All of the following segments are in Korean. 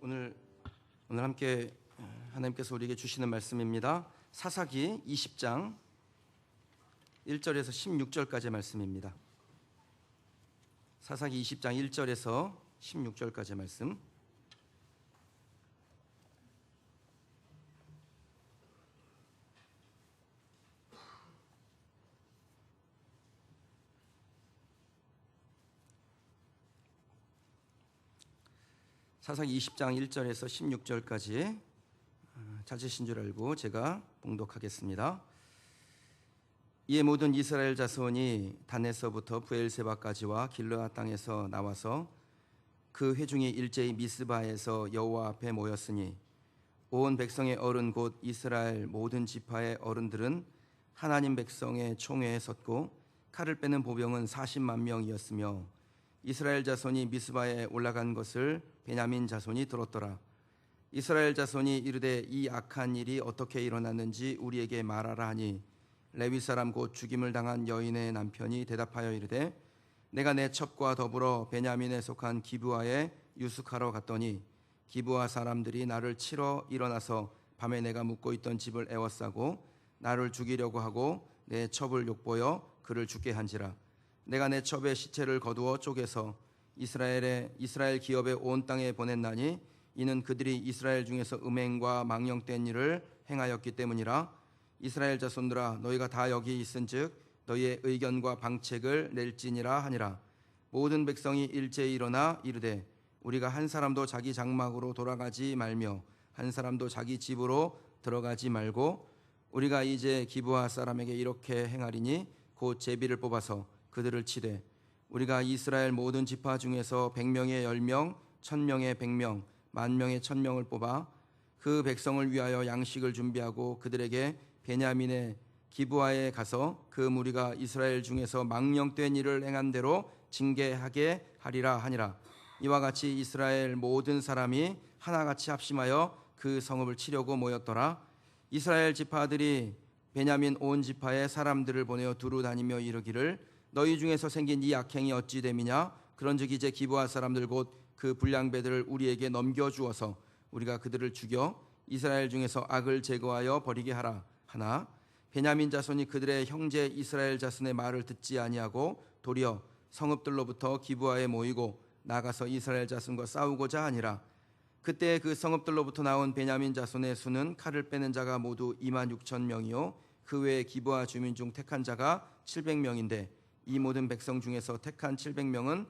오늘 함께 하나님께서 우리에게 주시는 말씀입니다. 사사기 20장 1절에서 16절까지의 말씀입니다. 사사기 20장 1절에서 16절까지의 말씀. 사사기 20장 1절에서 16절까지 찾으신 줄 알고 제가 봉독하겠습니다. 이에 모든 이스라엘 자손이 단에서부터 브엘세바까지와 길르앗 땅에서 나와서 그 회중이 일제히 미스바에서 여호와 앞에 모였으니 온 백성의 어른 곧 이스라엘 모든 지파의 어른들은 하나님 백성의 총회에 섰고 칼을 빼는 보병은 40만 명이었으며 이스라엘 자손이 미스바에 올라간 것을 베냐민 자손이 들었더라. 이스라엘 자손이 이르되 이 악한 일이 어떻게 일어났는지 우리에게 말하라 하니 레위 사람 곧 죽임을 당한 여인의 남편이 대답하여 이르되 내가 내 첩과 더불어 베냐민에 속한 기브아에 유숙하러 갔더니 기브아 사람들이 나를 치러 일어나서 밤에 내가 묵고 있던 집을 에워싸고 나를 죽이려고 하고 내 첩을 욕보여 그를 죽게 한지라. 내가 내 첩의 시체를 거두어 쪼개서 이스라엘 기업의 온 땅에 보냈나니 이는 그들이 이스라엘 중에서 음행과 망령된 일을 행하였기 때문이라. 이스라엘 자손들아 너희가 다 여기 있은즉 너희의 의견과 방책을 낼지니라 하니라. 모든 백성이 일제히 일어나 이르되 우리가 한 사람도 자기 장막으로 돌아가지 말며 한 사람도 자기 집으로 들어가지 말고 우리가 이제 기브아 사람에게 이렇게 행하리니 곧 제비를 뽑아서 그들을 치되 우리가 이스라엘 모든 지파 중에서 100명의 10명, 1000명의 100명, 10,000명의 1000명을 뽑아 그 백성을 위하여 양식을 준비하고 그들에게 베냐민의 기브아에 가서 그 무리가 이스라엘 중에서 망령된 일을 행한 대로 징계하게 하리라 하니라. 이와 같이 이스라엘 모든 사람이 하나같이 합심하여 그 성읍을 치려고 모였더라. 이스라엘 지파들이 베냐민 온 지파에 사람들을 보내어 두루 다니며 이르기를 너희 중에서 생긴 이 악행이 어찌 됨이냐. 그런즉 이제 기브아 사람들 곧 그 불량배들을 우리에게 넘겨주어서 우리가 그들을 죽여 이스라엘 중에서 악을 제거하여 버리게 하라 하나 베냐민 자손이 그들의 형제 이스라엘 자손의 말을 듣지 아니하고 도리어 성읍들로부터 기브아에 모이고 나가서 이스라엘 자손과 싸우고자 하니라. 그때 그 성읍들로부터 나온 베냐민 자손의 수는 칼을 빼는 자가 모두 26,000명이요 그 외에 기브아 주민 중 택한 자가 700명인데 이 모든 백성 중에서 택한 700명은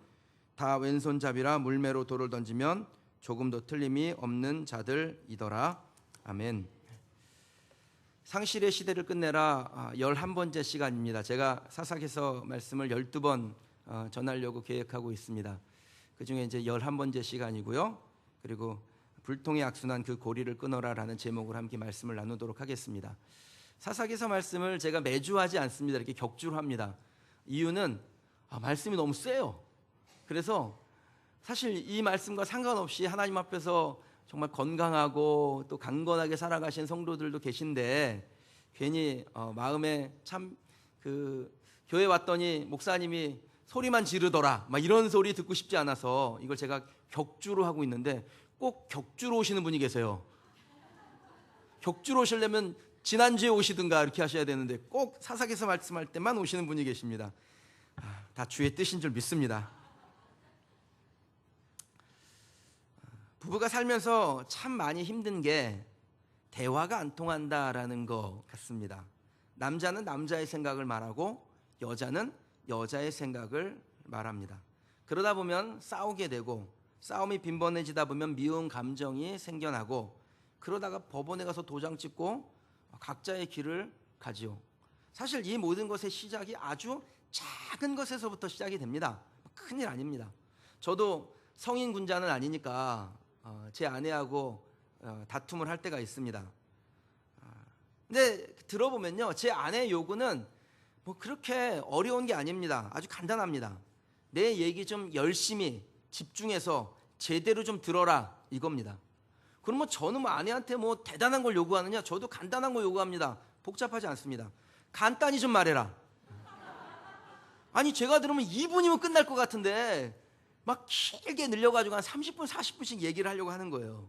다 왼손잡이라 물매로 돌을 던지면 조금도 틀림이 없는 자들이더라. 아멘. 상실의 시대를 끝내라 11번째 시간입니다. 제가 사사기서 말씀을 12번 전하려고 계획하고 있습니다. 그 중에 이제 11번째 시간이고요. 그리고 불통의 악순환 그 고리를 끊어라라는 제목으로 함께 말씀을 나누도록 하겠습니다. 사사기서 말씀을 제가 매주 하지 않습니다. 이렇게 격주로 합니다. 이유는 말씀이 너무 세요. 그래서 사실 이 말씀과 상관없이 하나님 앞에서 정말 건강하고 또 강건하게 살아가신 성도들도 계신데 괜히 마음에 참 교회 왔더니 목사님이 소리만 지르더라 막 이런 소리 듣고 싶지 않아서 이걸 제가 격주로 하고 있는데 꼭 격주로 오시는 분이 계세요. 격주로 오시려면 지난주에 오시든가 이렇게 하셔야 되는데 꼭 사사기서 말씀할 때만 오시는 분이 계십니다. 다 주의 뜻인 줄 믿습니다. 부부가 살면서 참 많이 힘든 게 대화가 안 통한다라는 것 같습니다. 남자는 남자의 생각을 말하고 여자는 여자의 생각을 말합니다. 그러다 보면 싸우게 되고 싸움이 빈번해지다 보면 미운 감정이 생겨나고 그러다가 법원에 가서 도장 찍고 각자의 길을 가지요. 사실 이 모든 것의 시작이 아주 작은 것에서부터 시작이 됩니다. 큰일 아닙니다. 저도 성인 군자는 아니니까 제 아내하고 다툼을 할 때가 있습니다. 근데 들어보면요, 제 아내의 요구는 뭐 그렇게 어려운 게 아닙니다. 아주 간단합니다. 내 얘기 좀 열심히 집중해서 제대로 좀 들어라 이겁니다. 그러면 저는 뭐 아내한테 뭐 대단한 걸 요구하느냐? 저도 간단한 걸 요구합니다. 복잡하지 않습니다. 간단히 좀 말해라. 아니 제가 들으면 2분이면 끝날 것 같은데 막 길게 늘려가지고 한 30분, 40분씩 얘기를 하려고 하는 거예요.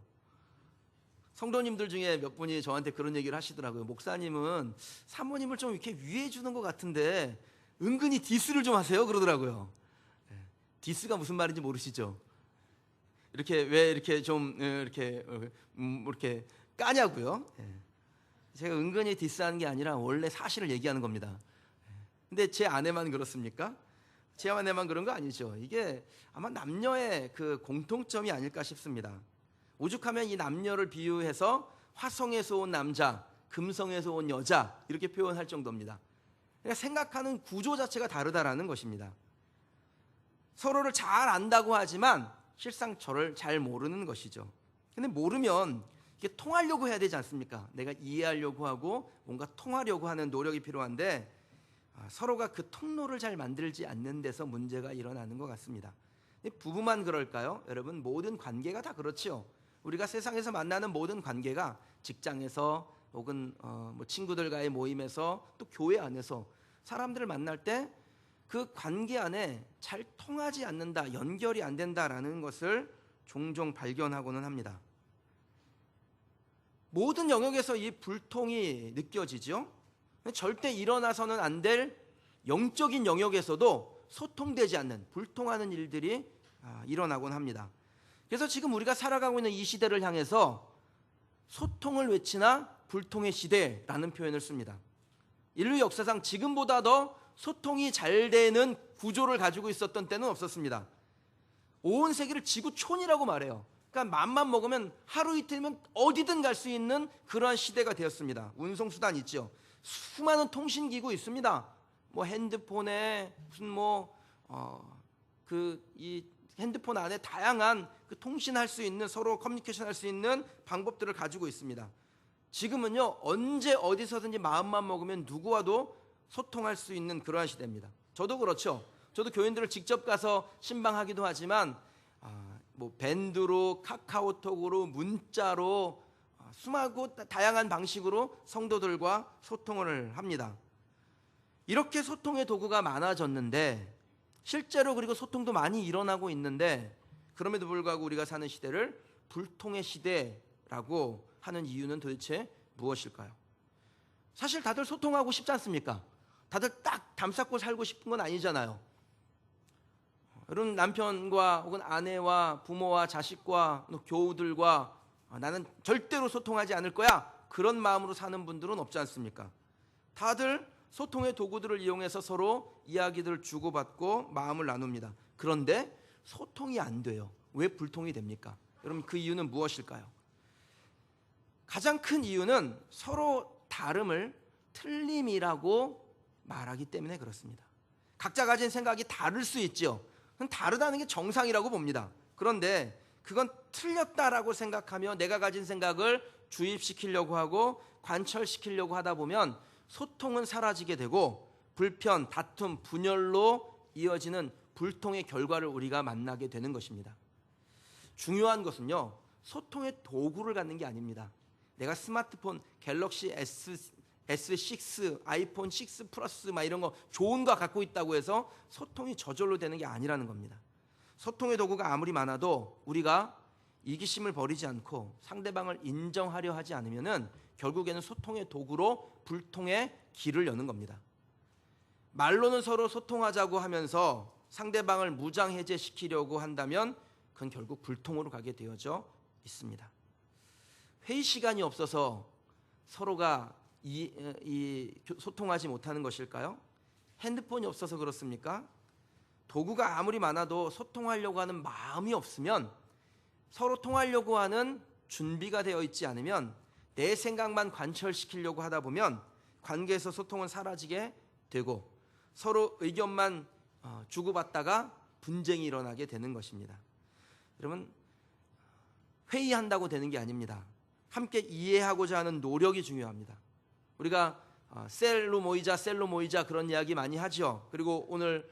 성도님들 중에 몇 분이 저한테 그런 얘기를 하시더라고요. 목사님은 사모님을 좀 이렇게 위해 주는 것 같은데 은근히 디스를 좀 하세요, 그러더라고요. 디스가 무슨 말인지 모르시죠? 이렇게 왜 이렇게 좀 이렇게 까냐고요? 제가 은근히 디스하는 게 아니라 원래 사실을 얘기하는 겁니다. 근데 제 아내만 그렇습니까? 제 아내만 그런 거 아니죠. 이게 아마 남녀의 그 공통점이 아닐까 싶습니다. 오죽하면 이 남녀를 비유해서 화성에서 온 남자, 금성에서 온 여자 이렇게 표현할 정도입니다. 그러니까 생각하는 구조 자체가 다르다라는 것입니다. 서로를 잘 안다고 하지만 실상 저를 잘 모르는 것이죠. 근데 모르면 이게 통하려고 해야 되지 않습니까? 내가 이해하려고 하고 뭔가 통하려고 하는 노력이 필요한데 서로가 그 통로를 잘 만들지 않는 데서 문제가 일어나는 것 같습니다. 부부만 그럴까요? 여러분, 모든 관계가 다 그렇죠. 우리가 세상에서 만나는 모든 관계가 직장에서 혹은 뭐 친구들과의 모임에서 또 교회 안에서 사람들을 만날 때 그 관계 안에 잘 통하지 않는다, 연결이 안 된다라는 것을 종종 발견하고는 합니다. 모든 영역에서 이 불통이 느껴지죠. 절대 일어나서는 안 될 영적인 영역에서도 소통되지 않는 불통하는 일들이 일어나곤 합니다. 그래서 지금 우리가 살아가고 있는 이 시대를 향해서 소통을 외치나 불통의 시대라는 표현을 씁니다. 인류 역사상 지금보다 더 소통이 잘 되는 구조를 가지고 있었던 때는 없었습니다. 온 세계를 지구촌이라고 말해요. 그러니까 맘만 먹으면 하루 이틀이면 어디든 갈 수 있는 그러한 시대가 되었습니다. 운송수단 있죠. 수많은 통신기구 있습니다. 뭐 핸드폰에 무슨 이 핸드폰 안에 다양한 그 통신할 수 있는, 서로 커뮤니케이션 할 수 있는 방법들을 가지고 있습니다. 지금은요, 언제 어디서든지 마음만 먹으면 누구와도 소통할 수 있는 그러한 시대입니다. 저도 그렇죠. 저도 교인들을 직접 가서 신방하기도 하지만 뭐 밴드로, 카카오톡으로, 문자로 수많고 다양한 방식으로 성도들과 소통을 합니다. 이렇게 소통의 도구가 많아졌는데 실제로 그리고 소통도 많이 일어나고 있는데 그럼에도 불구하고 우리가 사는 시대를 불통의 시대라고 하는 이유는 도대체 무엇일까요? 사실 다들 소통하고 싶지 않습니까? 다들 딱 담쌓고 살고 싶은 건 아니잖아요. 여러분, 남편과 혹은 아내와 부모와 자식과 교우들과 나는 절대로 소통하지 않을 거야, 그런 마음으로 사는 분들은 없지 않습니까? 다들 소통의 도구들을 이용해서 서로 이야기들을 주고받고 마음을 나눕니다. 그런데 소통이 안 돼요. 왜 불통이 됩니까? 여러분, 그 이유는 무엇일까요? 가장 큰 이유는 서로 다름을 틀림이라고 말하기 때문에 그렇습니다. 각자 가진 생각이 다를 수 있죠. 다르다는 게 정상이라고 봅니다. 그런데 그건 틀렸다라고 생각하며 내가 가진 생각을 주입시키려고 하고 관철시키려고 하다 보면 소통은 사라지게 되고 불편, 다툼, 분열로 이어지는 불통의 결과를 우리가 만나게 되는 것입니다. 중요한 것은요, 소통의 도구를 갖는 게 아닙니다. 내가 스마트폰 갤럭시 S6, 아이폰 6 플러스 막 이런 거 좋은 거 갖고 있다고 해서 소통이 저절로 되는 게 아니라는 겁니다. 소통의 도구가 아무리 많아도 우리가 이기심을 버리지 않고 상대방을 인정하려 하지 않으면은 결국에는 소통의 도구로 불통의 길을 여는 겁니다. 말로는 서로 소통하자고 하면서 상대방을 무장해제시키려고 한다면 그건 결국 불통으로 가게 되어져 있습니다. 회의 시간이 없어서 서로가 소통하지 못하는 것일까요? 핸드폰이 없어서 그렇습니까? 도구가 아무리 많아도 소통하려고 하는 마음이 없으면, 서로 통하려고 하는 준비가 되어 있지 않으면, 내 생각만 관철시키려고 하다 보면 관계에서 소통은 사라지게 되고 서로 의견만 주고받다가 분쟁이 일어나게 되는 것입니다. 여러분, 회의한다고 되는 게 아닙니다. 함께 이해하고자 하는 노력이 중요합니다. 우리가 셀로 모이자 그런 이야기 많이 하죠. 그리고 오늘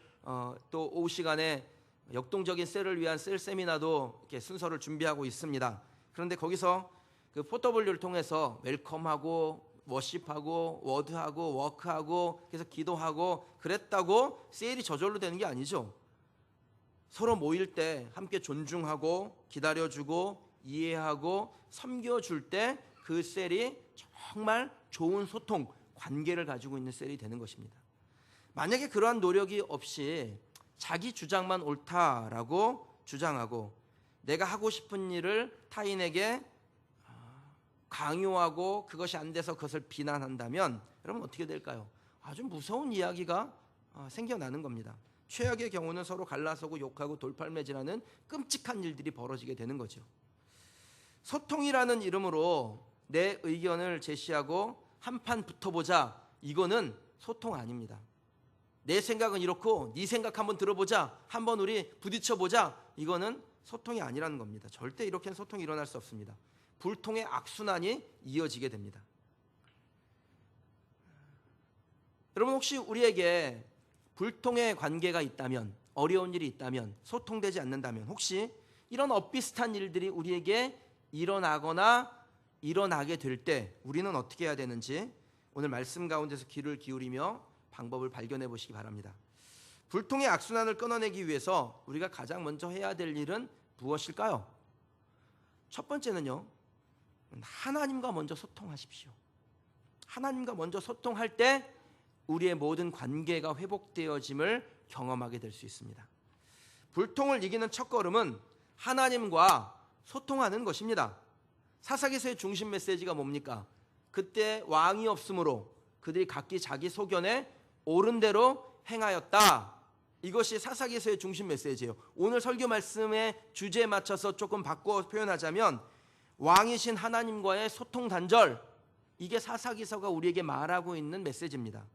또 오후 시간에 역동적인 셀을 위한 셀 세미나도 이렇게 순서를 준비하고 있습니다. 그런데 거기서 그 포터블류를 통해서 웰컴하고 워십하고 워드하고 워크하고 그래서 기도하고 그랬다고 셀이 저절로 되는 게 아니죠. 서로 모일 때 함께 존중하고 기다려주고 이해하고 섬겨줄 때 그 셀이 정말 좋은 소통, 관계를 가지고 있는 셀이 되는 것입니다. 만약에 그러한 노력이 없이 자기 주장만 옳다라고 주장하고 내가 하고 싶은 일을 타인에게 강요하고 그것이 안 돼서 그것을 비난한다면 여러분 어떻게 될까요? 아주 무서운 이야기가 생겨나는 겁니다. 최악의 경우는 서로 갈라서고 욕하고 돌팔매질하는 끔찍한 일들이 벌어지게 되는 거죠. 소통이라는 이름으로 내 의견을 제시하고 한판 붙어보자, 이거는 소통 아닙니다. 내 생각은 이렇고 네 생각 한번 들어보자, 한번 우리 부딪혀보자, 이거는 소통이 아니라는 겁니다. 절대 이렇게는 소통이 일어날 수 없습니다. 불통의 악순환이 이어지게 됩니다. 여러분 혹시 우리에게 불통의 관계가 있다면, 어려운 일이 있다면, 소통되지 않는다면 혹시 이런 엇비슷한 일들이 우리에게 일어나거나 일어나게 될 때 우리는 어떻게 해야 되는지 오늘 말씀 가운데서 귀를 기울이며 방법을 발견해 보시기 바랍니다. 불통의 악순환을 끊어내기 위해서 우리가 가장 먼저 해야 될 일은 무엇일까요? 첫 번째는요, 하나님과 먼저 소통하십시오. 하나님과 먼저 소통할 때 우리의 모든 관계가 회복되어짐을 경험하게 될 수 있습니다. 불통을 이기는 첫걸음은 하나님과 소통하는 것입니다. 사사기서의 중심 메시지가 뭡니까? 그때 왕이 없으므로 그들이 각기 자기 소견에 옳은 대로 행하였다. 이것이 사사기서의 중심 메시지예요. 오늘 설교 말씀의 주제에 맞춰서 조금 바꿔 표현하자면 왕이신 하나님과의 소통 단절, 이게 사사기서가 우리에게 말하고 있는 메시지입니다.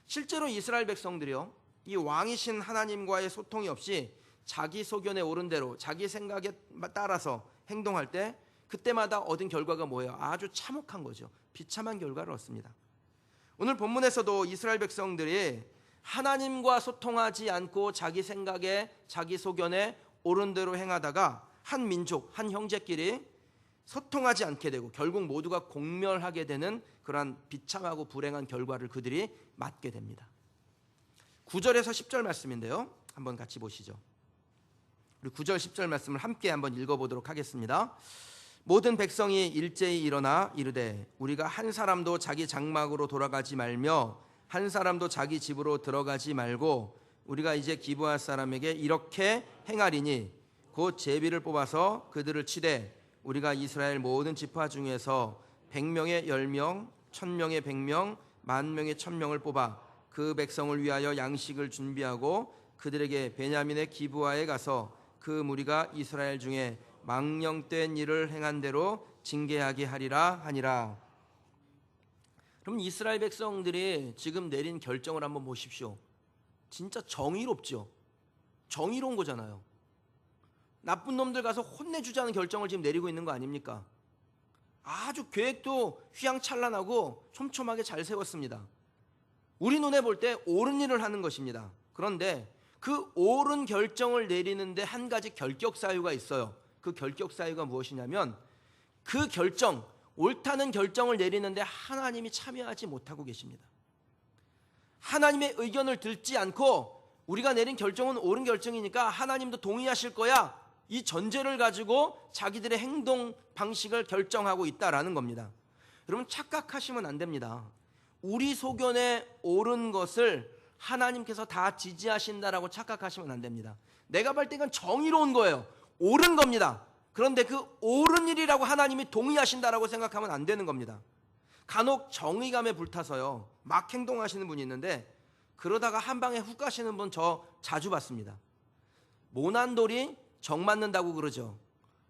실제로 이스라엘 백성들이요, 이 왕이신 하나님과의 소통이 없이 자기 소견에 옳은 대로 자기 생각에 따라서 행동할 때 그때마다 얻은 결과가 뭐예요? 아주 참혹한 거죠. 비참한 결과를 얻습니다. 오늘 본문에서도 이스라엘 백성들이 하나님과 소통하지 않고 자기 생각에 자기 소견에 옳은 대로 행하다가 한 민족, 한 형제끼리 소통하지 않게 되고 결국 모두가 공멸하게 되는 그러한 비참하고 불행한 결과를 그들이 맞게 됩니다. 9절에서 10절 말씀인데요, 한번 같이 보시죠. 우리 9절 10절 말씀을 함께 한번 읽어보도록 하겠습니다. 모든 백성이 일제히 일어나 이르되 우리가 한 사람도 자기 장막으로 돌아가지 말며 한 사람도 자기 집으로 들어가지 말고 우리가 이제 기브아 사람에게 이렇게 행하리니 곧 제비를 뽑아서 그들을 치되 우리가 이스라엘 모든 지파 중에서 100명의 10명, 1000명의 100명, 10,000명의 1000명을 뽑아 그 백성을 위하여 양식을 준비하고 그들에게 베냐민의 기브아에 가서 그 무리가 이스라엘 중에 망령된 일을 행한 대로 징계하게 하리라 하니라. 그럼 이스라엘 백성들이 지금 내린 결정을 한번 보십시오. 진짜 정의롭죠. 정의로운 거잖아요. 나쁜 놈들 가서 혼내주자는 결정을 지금 내리고 있는 거 아닙니까? 아주 계획도 휘황찬란하고 촘촘하게 잘 세웠습니다. 우리 눈에 볼 때 옳은 일을 하는 것입니다. 그런데 그 옳은 결정을 내리는데 한 가지 결격 사유가 있어요. 그 결격 사유가 무엇이냐면 그 결정, 옳다는 결정을 내리는데 하나님이 참여하지 못하고 계십니다. 하나님의 의견을 듣지 않고 우리가 내린 결정은 옳은 결정이니까 하나님도 동의하실 거야, 이 전제를 가지고 자기들의 행동 방식을 결정하고 있다라는 겁니다. 여러분 착각하시면 안 됩니다. 우리 소견에 옳은 것을 하나님께서 다 지지하신다라고 착각하시면 안 됩니다. 내가 볼 때 이건 정의로운 거예요. 옳은 겁니다. 그런데 그 옳은 일이라고 하나님이 동의하신다라고 생각하면 안 되는 겁니다. 간혹 정의감에 불타서요 막 행동하시는 분이 있는데 그러다가 한 방에 훅 가시는 분 저 자주 봤습니다. 모난 돌이 정 맞는다고 그러죠.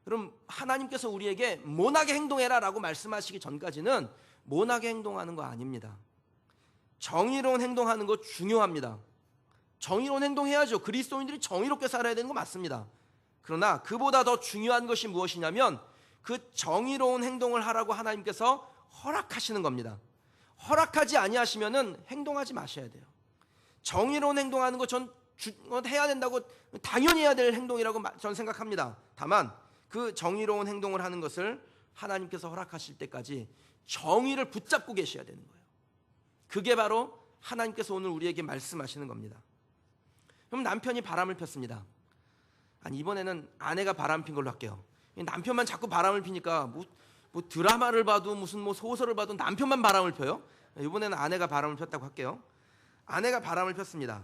그럼 하나님께서 우리에게 모나게 행동해라 라고 말씀하시기 전까지는 모나게 행동하는 거 아닙니다. 정의로운 행동하는 거 중요합니다. 정의로운 행동해야죠. 그리스도인들이 정의롭게 살아야 되는 거 맞습니다. 그러나 그보다 더 중요한 것이 무엇이냐면 그 정의로운 행동을 하라고 하나님께서 허락하시는 겁니다. 허락하지 아니하시면은 행동하지 마셔야 돼요. 정의로운 행동하는 거 전 해야 된다고, 당연히 해야 될 행동이라고 전 생각합니다. 다만 그 정의로운 행동을 하는 것을 하나님께서 허락하실 때까지 정의를 붙잡고 계셔야 되는 거예요. 그게 바로 하나님께서 오늘 우리에게 말씀하시는 겁니다. 그럼 남편이 바람을 폈습니다. 아니 이번에는 아내가 바람 핀 걸로 할게요. 남편만 자꾸 바람을 피니까 뭐 드라마를 봐도 무슨 뭐 소설을 봐도 남편만 바람을 펴요. 이번에는 아내가 바람을 폈다고 할게요. 아내가 바람을 폈습니다.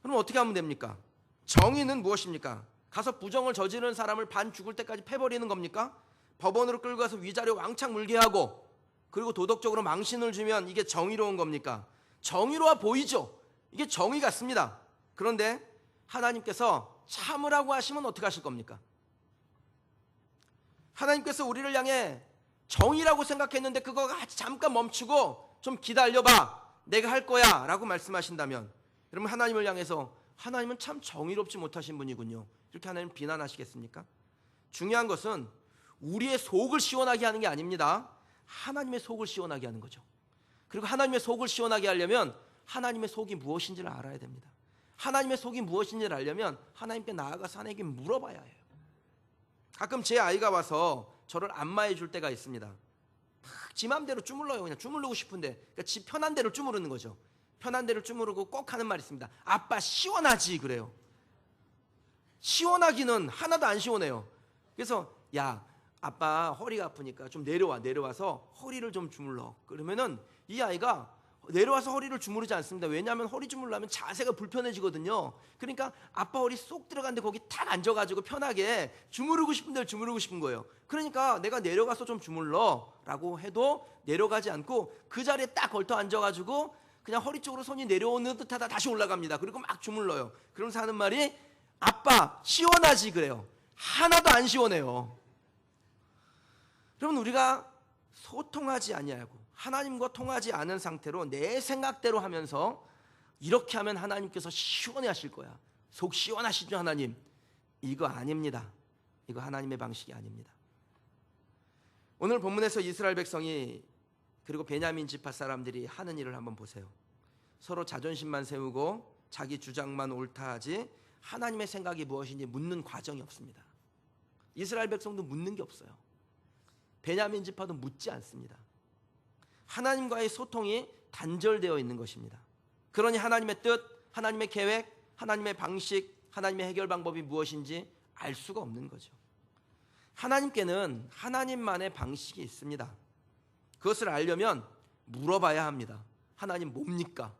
그럼 어떻게 하면 됩니까? 정의는 무엇입니까? 가서 부정을 저지르는 사람을 반 죽을 때까지 패버리는 겁니까? 법원으로 끌고 가서 위자료 왕창 물게 하고 그리고 도덕적으로 망신을 주면 이게 정의로운 겁니까? 정의로워 보이죠? 이게 정의 같습니다. 그런데 하나님께서 참으라고 하시면 어떻게 하실 겁니까? 하나님께서 우리를 향해 정의라고 생각했는데 그거 잠깐 멈추고 좀 기다려봐, 내가 할 거야 라고 말씀하신다면, 여러분 하나님을 향해서 하나님은 참 정의롭지 못하신 분이군요, 이렇게 하나님 비난하시겠습니까? 중요한 것은 우리의 속을 시원하게 하는 게 아닙니다. 하나님의 속을 시원하게 하는 거죠. 그리고 하나님의 속을 시원하게 하려면 하나님의 속이 무엇인지를 알아야 됩니다. 하나님의 속이 무엇인지를 알려면 하나님께 나아가서 하나님께 물어봐야 해요. 가끔 제 아이가 와서 저를 안마해 줄 때가 있습니다. 막 지 맘대로 주물러요. 그냥 주무르고 싶은데, 그러니까 지 편한 대로 주무르는 거죠. 편한 대로 주무르고 꼭 하는 말이 있습니다. 아빠 시원하지 그래요. 시원하기는 하나도 안 시원해요. 그래서 야 아빠 허리가 아프니까 좀 내려와서 허리를 좀 주물러. 그러면은 이 아이가 내려와서 허리를 주무르지 않습니다. 왜냐하면 허리 주물르면 자세가 불편해지거든요. 그러니까 아빠 허리 쏙 들어갔는데 거기 탁 앉아가지고 편하게 주무르고 싶은 대로 주무르고 싶은 거예요. 그러니까 내가 내려가서 좀 주물러 라고 해도 내려가지 않고 그 자리에 딱 걸터 앉아가지고 그냥 허리 쪽으로 손이 내려오는 듯하다 다시 올라갑니다. 그리고 막 주물러요. 그러면서 하는 말이 아빠 시원하지 그래요. 하나도 안 시원해요. 여러분 우리가 소통하지 아니하고 하나님과 통하지 않은 상태로 내 생각대로 하면서 이렇게 하면 하나님께서 시원해 하실 거야, 속 시원하시죠 하나님, 이거 아닙니다. 이거 하나님의 방식이 아닙니다. 오늘 본문에서 이스라엘 백성이 그리고 베냐민 지파 사람들이 하는 일을 한번 보세요. 서로 자존심만 세우고 자기 주장만 옳다 하지 하나님의 생각이 무엇인지 묻는 과정이 없습니다. 이스라엘 백성도 묻는 게 없어요. 베냐민 지파도 묻지 않습니다. 하나님과의 소통이 단절되어 있는 것입니다. 그러니 하나님의 뜻, 하나님의 계획, 하나님의 방식, 하나님의 해결 방법이 무엇인지 알 수가 없는 거죠. 하나님께는 하나님만의 방식이 있습니다. 그것을 알려면 물어봐야 합니다. 하나님 뭡니까?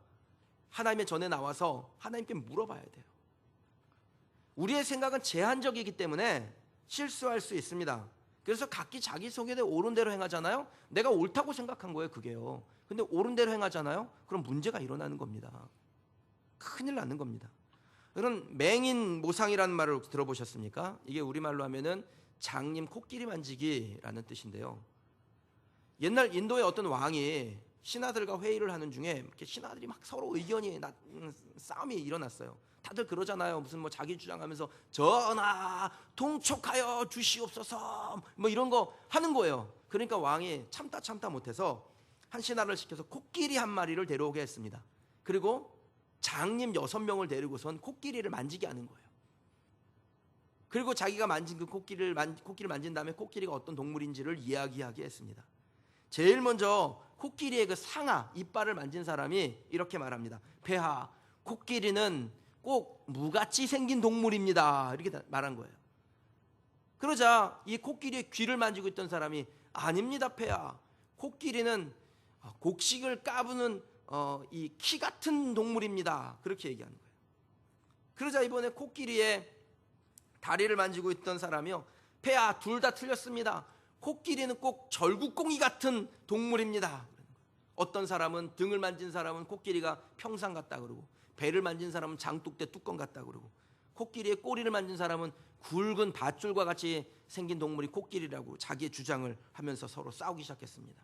하나님의 전에 나와서 하나님께 물어봐야 돼요. 우리의 생각은 제한적이기 때문에 실수할 수 있습니다. 그래서 각기 자기 속에 옳은 대로 행하잖아요. 내가 옳다고 생각한 거예요 그게요. 근데 옳은 대로 행하잖아요. 그럼 문제가 일어나는 겁니다. 큰일 나는 겁니다. 그런 맹인 모상이라는 말을 들어보셨습니까? 이게 우리말로 하면은 장님 코끼리 만지기라는 뜻인데요. 옛날 인도의 어떤 왕이 신하들과 회의를 하는 중에 이렇게 신하들이 막 서로 싸움이 일어났어요. 다들 그러잖아요. 무슨 뭐 자기 주장하면서 전하 통촉하여 주시옵소서 뭐 이런 거 하는 거예요. 그러니까 왕이 참다 못해서 한 신하를 시켜서 코끼리 한 마리를 데려오게 했습니다. 그리고 장님 6명을 데리고선 코끼리를 만지게 하는 거예요. 그리고 자기가 만진 그 코끼리를 만진 다음에 코끼리가 어떤 동물인지를 이야기하게 했습니다. 제일 먼저 코끼리의 그 상아 이빨을 만진 사람이 이렇게 말합니다. 폐하, 코끼리는 꼭 무같이 생긴 동물입니다. 이렇게 말한 거예요. 그러자 이 코끼리의 귀를 만지고 있던 사람이 아닙니다 폐하, 코끼리는 곡식을 까부는 이 키 같은 동물입니다. 그렇게 얘기하는 거예요. 그러자 이번에 코끼리의 다리를 만지고 있던 사람이요, 폐하 둘 다 틀렸습니다. 코끼리는 꼭 절구꽁이 같은 동물입니다. 어떤 사람은 등을 만진 사람은 코끼리가 평상 같다 그러고, 배를 만진 사람은 장독대 뚜껑 같다 그러고, 코끼리의 꼬리를 만진 사람은 굵은 밧줄과 같이 생긴 동물이 코끼리라고 자기의 주장을 하면서 서로 싸우기 시작했습니다.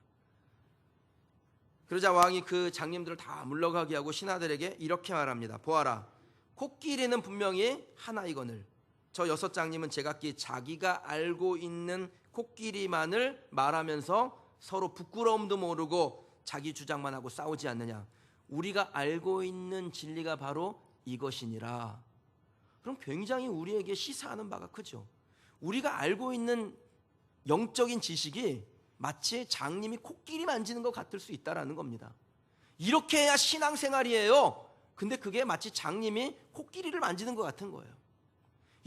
그러자 왕이 그 장님들을 다 물러가게 하고 신하들에게 이렇게 말합니다. 보아라, 코끼리는 분명히 하나이거늘 저 6장님은 제각기 자기가 알고 있는 코끼리만을 말하면서 서로 부끄러움도 모르고 자기 주장만 하고 싸우지 않느냐. 우리가 알고 있는 진리가 바로 이것이니라. 그럼 굉장히 우리에게 시사하는 바가 크죠. 우리가 알고 있는 영적인 지식이 마치 장님이 코끼리 만지는 것 같을 수 있다는 겁니다. 이렇게 해야 신앙생활이에요. 근데 그게 마치 장님이 코끼리를 만지는 것 같은 거예요.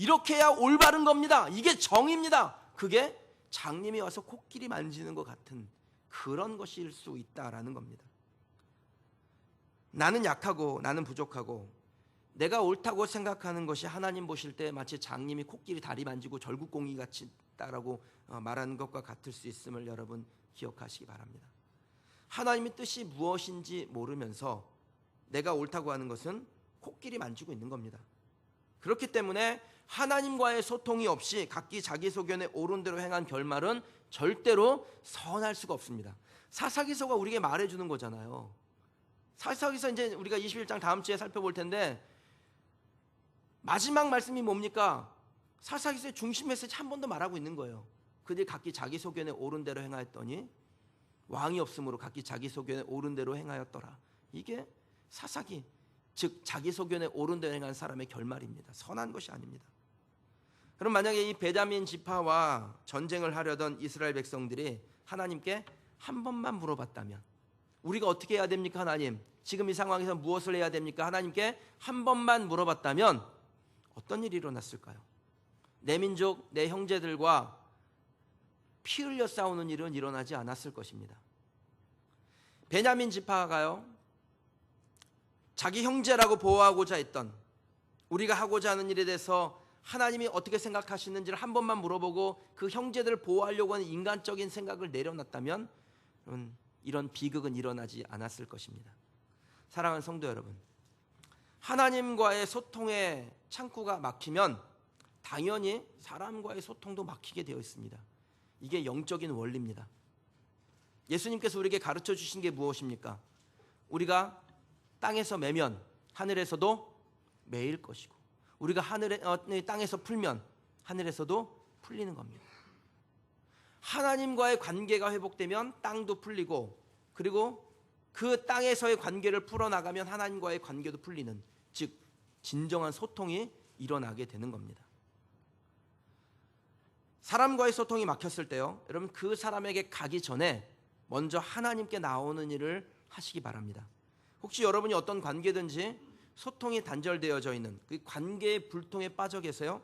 이렇게 해야 올바른 겁니다. 이게 정입니다. 그게 장님이 와서 코끼리 만지는 것 같은 그런 것일 수 있다라는 겁니다. 나는 약하고 나는 부족하고 내가 옳다고 생각하는 것이 하나님 보실 때 마치 장님이 코끼리 다리 만지고 절구공이 같이 있다라고 말하는 것과 같을 수 있음을 여러분 기억하시기 바랍니다. 하나님의 뜻이 무엇인지 모르면서 내가 옳다고 하는 것은 코끼리 만지고 있는 겁니다. 그렇기 때문에 하나님과의 소통이 없이 각기 자기 소견에 옳은 대로 행한 결말은 절대로 선할 수가 없습니다. 사사기서가 우리에게 말해주는 거잖아요. 사사기서 이제 우리가 21장 다음 주에 살펴볼 텐데 마지막 말씀이 뭡니까? 사사기서의 중심 메시지 한 번 더 말하고 있는 거예요. 그들이 각기 자기 소견에 옳은 대로 행하였더니 왕이 없으므로 각기 자기 소견에 옳은 대로 행하였더라. 이게 사사기, 즉 자기 소견에 옳은 대로 행한 사람의 결말입니다. 선한 것이 아닙니다. 그럼 만약에 이 베냐민 지파와 전쟁을 하려던 이스라엘 백성들이 하나님께 한 번만 물어봤다면, 우리가 어떻게 해야 됩니까? 하나님, 지금 이 상황에서 무엇을 해야 됩니까? 하나님께 한 번만 물어봤다면 어떤 일이 일어났을까요? 내 민족, 내 형제들과 피 흘려 싸우는 일은 일어나지 않았을 것입니다. 베냐민 지파가요, 자기 형제라고 보호하고자 했던, 우리가 하고자 하는 일에 대해서 하나님이 어떻게 생각하시는지를 한 번만 물어보고 그 형제들을 보호하려고 하는 인간적인 생각을 내려놨다면 이런 비극은 일어나지 않았을 것입니다. 사랑하는 성도 여러분, 하나님과의 소통의 창구가 막히면 당연히 사람과의 소통도 막히게 되어 있습니다. 이게 영적인 원리입니다. 예수님께서 우리에게 가르쳐 주신 게 무엇입니까? 우리가 땅에서 매면 하늘에서도 매일 것이고, 우리가 땅에서 풀면 하늘에서도 풀리는 겁니다. 하나님과의 관계가 회복되면 땅도 풀리고, 그리고 그 땅에서의 관계를 풀어나가면 하나님과의 관계도 풀리는, 즉 진정한 소통이 일어나게 되는 겁니다. 사람과의 소통이 막혔을 때요, 여러분 그 사람에게 가기 전에 먼저 하나님께 나오는 일을 하시기 바랍니다. 혹시 여러분이 어떤 관계든지 소통이 단절되어져 있는 그 관계의 불통에 빠져 계세요?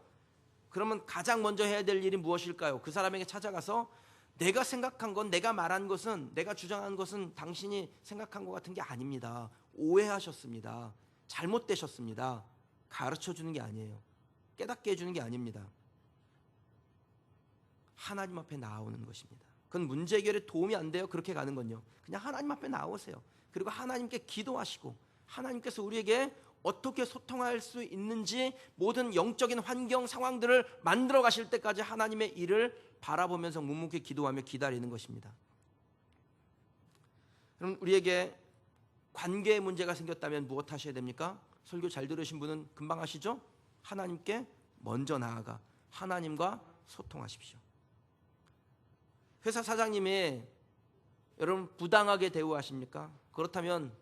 그러면 가장 먼저 해야 될 일이 무엇일까요? 그 사람에게 찾아가서 내가 생각한 건, 내가 말한 것은, 내가 주장한 것은 당신이 생각한 것 같은 게 아닙니다. 오해하셨습니다. 잘못되셨습니다. 가르쳐 주는 게 아니에요. 깨닫게 해주는 게 아닙니다. 하나님 앞에 나오는 것입니다. 그건 문제 해결에 도움이 안 돼요. 그렇게 가는 건요, 그냥 하나님 앞에 나오세요. 그리고 하나님께 기도하시고 하나님께서 우리에게 어떻게 소통할 수 있는지 모든 영적인 환경 상황들을 만들어 가실 때까지 하나님의 일을 바라보면서 묵묵히 기도하며 기다리는 것입니다. 그럼 우리에게 관계에 문제가 생겼다면 무엇 하셔야 됩니까? 설교 잘 들으신 분은 금방 하시죠? 하나님께 먼저 나아가 하나님과 소통하십시오. 회사 사장님이 여러분 부당하게 대우하십니까? 그렇다면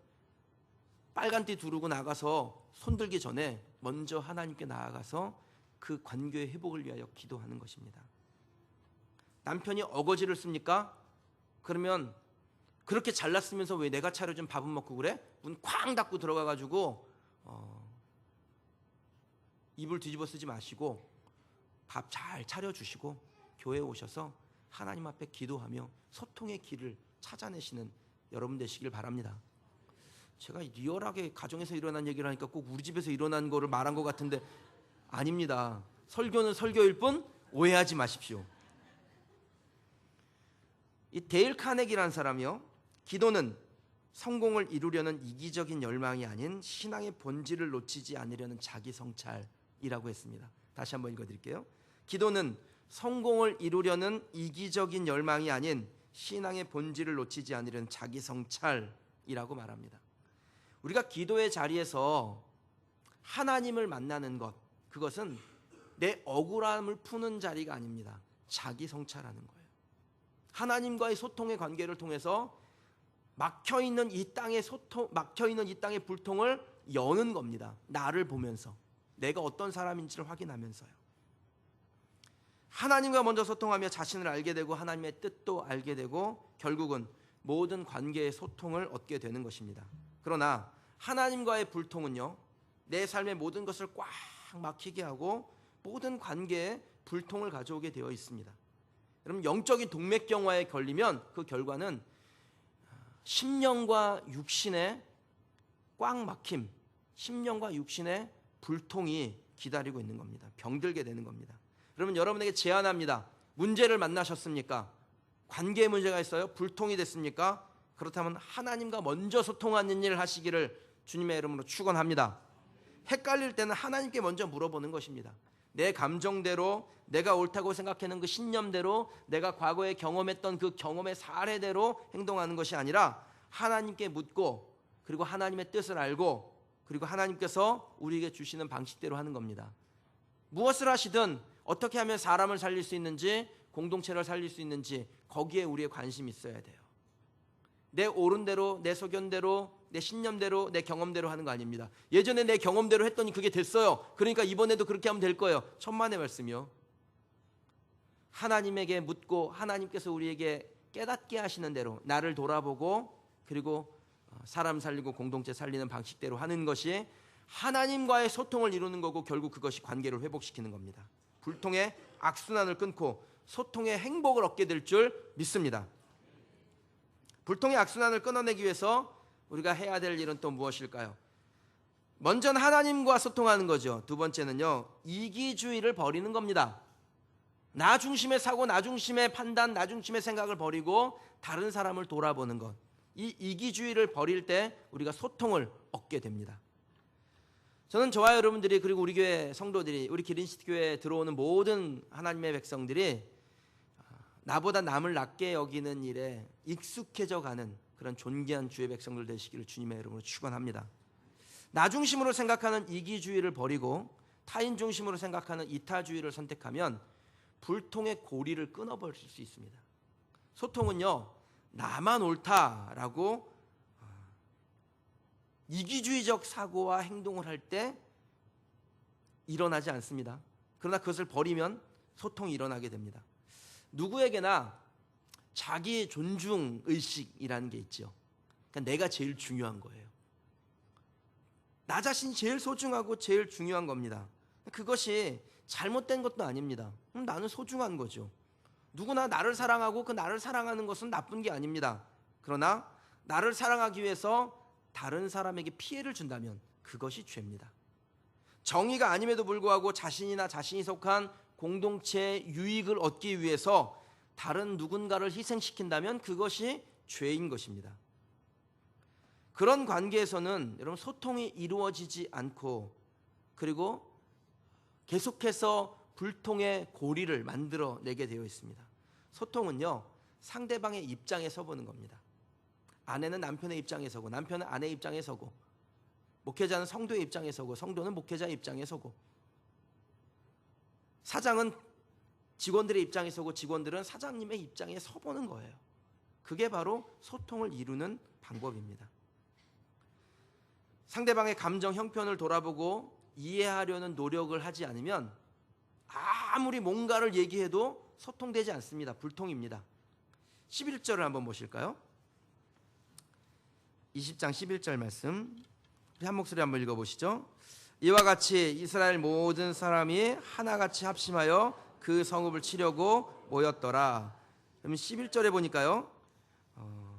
빨간띠 두르고 나가서 손들기 전에 먼저 하나님께 나아가서 그 관계의 회복을 위하여 기도하는 것입니다. 남편이 어거지를 씁니까? 그러면 그렇게 잘났으면서 왜 내가 차려준 밥은 먹고 그래? 문 쾅 닫고 들어가가지고 입을 뒤집어 쓰지 마시고 밥 잘 차려주시고 교회에 오셔서 하나님 앞에 기도하며 소통의 길을 찾아내시는 여러분 되시길 바랍니다. 제가 리얼하게 가정에서 일어난 얘기를 하니까 꼭 우리 집에서 일어난 거를 말한 것 같은데 아닙니다. 설교는 설교일 뿐 오해하지 마십시오. 이 데일 카네기라는 사람이요, 기도는 성공을 이루려는 이기적인 열망이 아닌 신앙의 본질을 놓치지 않으려는 자기 성찰이라고 했습니다. 다시 한번 읽어드릴게요. 기도는 성공을 이루려는 이기적인 열망이 아닌 신앙의 본질을 놓치지 않으려는 자기 성찰이라고 말합니다. 우리가 기도의 자리에서 하나님을 만나는 것, 그것은 내 억울함을 푸는 자리가 아닙니다. 자기 성찰하는 거예요. 하나님과의 소통의 관계를 통해서 막혀있는 이 땅의 막혀있는 이 땅의 불통을 여는 겁니다. 나를 보면서, 내가 어떤 사람인지를 확인하면서요. 하나님과 먼저 소통하며 자신을 알게 되고 하나님의 뜻도 알게 되고 결국은 모든 관계의 소통을 얻게 되는 것입니다. 그러나 하나님과의 불통은요, 내 삶의 모든 것을 꽉 막히게 하고 모든 관계에 불통을 가져오게 되어 있습니다. 여러분, 영적인 동맥경화에 걸리면 그 결과는 심령과 육신의 꽉 막힘, 심령과 육신의 불통이 기다리고 있는 겁니다. 병들게 되는 겁니다. 그러면 여러분에게 제안합니다. 문제를 만나셨습니까? 관계에 문제가 있어요? 불통이 됐습니까? 그렇다면 하나님과 먼저 소통하는 일을 하시기를 주님의 이름으로 축원합니다. 헷갈릴 때는 하나님께 먼저 물어보는 것입니다. 내 감정대로, 내가 옳다고 생각하는 그 신념대로, 내가 과거에 경험했던 그 경험의 사례대로 행동하는 것이 아니라 하나님께 묻고, 그리고 하나님의 뜻을 알고, 그리고 하나님께서 우리에게 주시는 방식대로 하는 겁니다. 무엇을 하시든 어떻게 하면 사람을 살릴 수 있는지, 공동체를 살릴 수 있는지, 거기에 우리의 관심이 있어야 돼요. 내 옳은 대로, 내 소견대로, 내 신념대로, 내 경험대로 하는 거 아닙니다. 예전에 내 경험대로 했더니 그게 됐어요. 그러니까 이번에도 그렇게 하면 될 거예요. 천만의 말씀이요. 하나님에게 묻고 하나님께서 우리에게 깨닫게 하시는 대로 나를 돌아보고, 그리고 사람 살리고 공동체 살리는 방식대로 하는 것이 하나님과의 소통을 이루는 거고, 결국 그것이 관계를 회복시키는 겁니다. 불통의 악순환을 끊고 소통의 행복을 얻게 될 줄 믿습니다. 불통의 악순환을 끊어내기 위해서 우리가 해야 될 일은 또 무엇일까요? 먼저는 하나님과 소통하는 거죠. 두 번째는요, 이기주의를 버리는 겁니다. 나 중심의 사고, 나 중심의 판단, 나 중심의 생각을 버리고 다른 사람을 돌아보는 것. 이 이기주의를 버릴 때 우리가 소통을 얻게 됩니다. 저는 저와 여러분들이, 그리고 우리 교회 성도들이, 우리 기린시티 교회에 들어오는 모든 하나님의 백성들이 나보다 남을 낮게 여기는 일에 익숙해져 가는 그런 존귀한 주의 백성들 되시기를 주님의 이름으로 축원합니다. 나 중심으로 생각하는 이기주의를 버리고 타인 중심으로 생각하는 이타주의를 선택하면 불통의 고리를 끊어버릴 수 있습니다. 소통은요, 나만 옳다라고 이기주의적 사고와 행동을 할 때 일어나지 않습니다. 그러나 그것을 버리면 소통이 일어나게 됩니다. 누구에게나 자기 존중 의식이라는 게 있죠. 그러니까 내가 제일 중요한 거예요. 나 자신이 제일 소중하고 제일 중요한 겁니다. 그것이 잘못된 것도 아닙니다. 나는 소중한 거죠. 누구나 나를 사랑하고 그 나를 사랑하는 것은 나쁜 게 아닙니다. 그러나 나를 사랑하기 위해서 다른 사람에게 피해를 준다면 그것이 죄입니다. 정의가 아님에도 불구하고 자신이나 자신이 속한 공동체의 유익을 얻기 위해서 다른 누군가를 희생시킨다면 그것이 죄인 것입니다. 그런 관계에서는 여러분, 소통이 이루어지지 않고, 그리고 계속해서 불통의 고리를 만들어내게 되어 있습니다. 소통은요, 상대방의 입장에 서보는 겁니다. 아내는 남편의 입장에 서고, 남편은 아내의 입장에 서고, 목회자는 성도의 입장에 서고, 성도는 목회자의 입장에 서고, 사장은 직원들의 입장에 서고, 직원들은 사장님의 입장에 서보는 거예요. 그게 바로 소통을 이루는 방법입니다. 상대방의 감정 형편을 돌아보고 이해하려는 노력을 하지 않으면 아무리 뭔가를 얘기해도 소통되지 않습니다. 불통입니다. 11절을 한번 보실까요? 20장 11절 말씀, 우리 한 목소리 한번 읽어보시죠. 이와 같이 이스라엘 모든 사람이 하나같이 합심하여 그 성읍을 치려고 모였더라. 그러면 11절에 보니까요,